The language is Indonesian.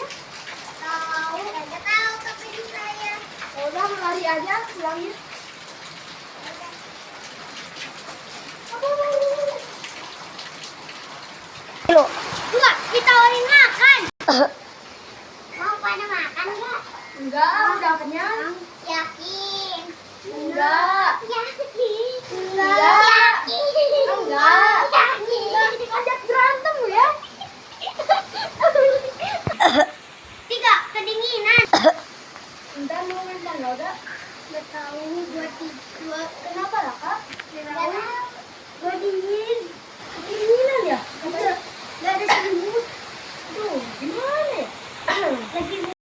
bilangnya? Tahu, enggak tahu tapi di saya. Ya udah lari aja bilangnya. Yuk. Enggak, ditawarin makan. Mau pada makan enggak? Enggak, udah kenyang. Yakin? Enggak. Yakin? Enggak. Yakin? Enggak. Yakin? Ajak berantem lu ya. Tiga, kedinginan. Entar mau makan roda. Enggak tahu, gua Kenapa lah kak? enggak tahu. Gua dingin. Kedinginan ya? Enggak ada sendiri.